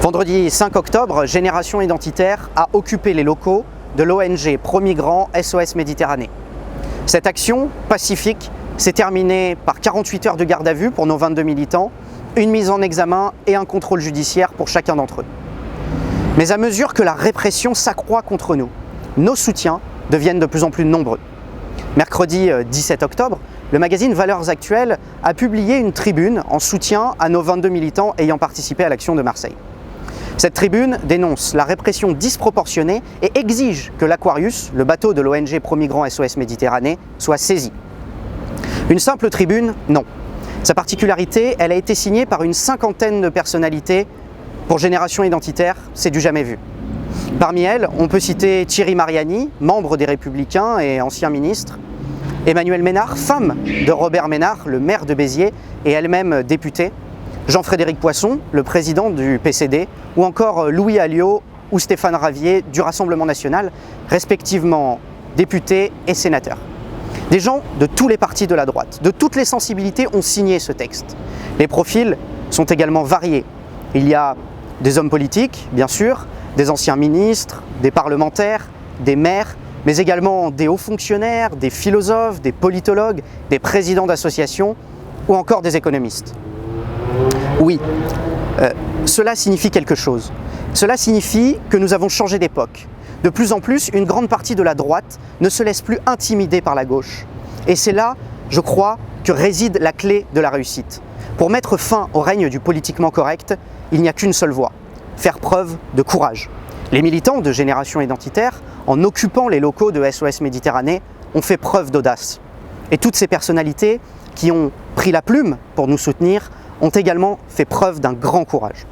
Vendredi 5 octobre, Génération Identitaire a occupé les locaux de l'ONG Pro-Migrants SOS Méditerranée. Cette action pacifique s'est terminée par 48 heures de garde à vue pour nos 22 militants, une mise en examen et un contrôle judiciaire pour chacun d'entre eux. Mais à mesure que la répression s'accroît contre nous, nos soutiens deviennent de plus en plus nombreux. Mercredi 17 octobre, le magazine Valeurs Actuelles a publié une tribune en soutien à nos 22 militants ayant participé à l'action de Marseille. Cette tribune dénonce la répression disproportionnée et exige que l'Aquarius, le bateau de l'ONG Pro-Migrants SOS Méditerranée, soit saisi. Une simple tribune, non. Sa particularité, elle a été signée par une cinquantaine de personnalités. Pour Génération Identitaire, c'est du jamais vu. Parmi elles, on peut citer Thierry Mariani, membre des Républicains et ancien ministre, Emmanuelle Ménard, femme de Robert Ménard, le maire de Béziers et elle-même députée, Jean-Frédéric Poisson, le président du PCD, ou encore Louis Alliot ou Stéphane Ravier du Rassemblement national, respectivement députés et sénateurs. Des gens de tous les partis de la droite, de toutes les sensibilités ont signé ce texte. Les profils sont également variés. Il y a des hommes politiques, bien sûr, des anciens ministres, des parlementaires, des maires, mais également des hauts fonctionnaires, des philosophes, des politologues, des présidents d'associations ou encore des économistes. Oui, cela signifie quelque chose. Cela signifie que nous avons changé d'époque. De plus en plus, une grande partie de la droite ne se laisse plus intimider par la gauche. Et c'est là, je crois, que réside la clé de la réussite. Pour mettre fin au règne du politiquement correct, il n'y a qu'une seule voie, faire preuve de courage. Les militants de Génération Identitaire, en occupant les locaux de SOS Méditerranée, ont fait preuve d'audace. Et toutes ces personnalités qui ont pris la plume pour nous soutenir ont également fait preuve d'un grand courage.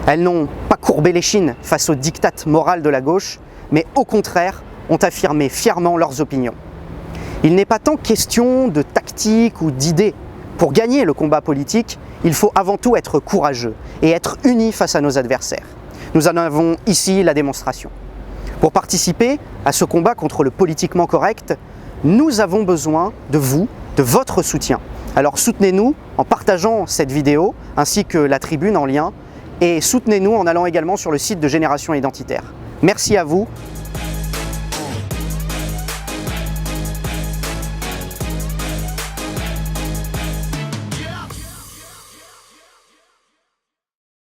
Elles n'ont pas courbé l'échine face au diktat moral de la gauche, mais au contraire ont affirmé fièrement leurs opinions. Il n'est pas tant question de tactique ou d'idées. Pour gagner le combat politique, il faut avant tout être courageux et être unis face à nos adversaires. Nous en avons ici la démonstration. Pour participer à ce combat contre le politiquement correct, nous avons besoin de vous, de votre soutien. Alors soutenez-nous en partageant cette vidéo ainsi que la tribune en lien et soutenez-nous en allant également sur le site de Génération Identitaire. Merci à vous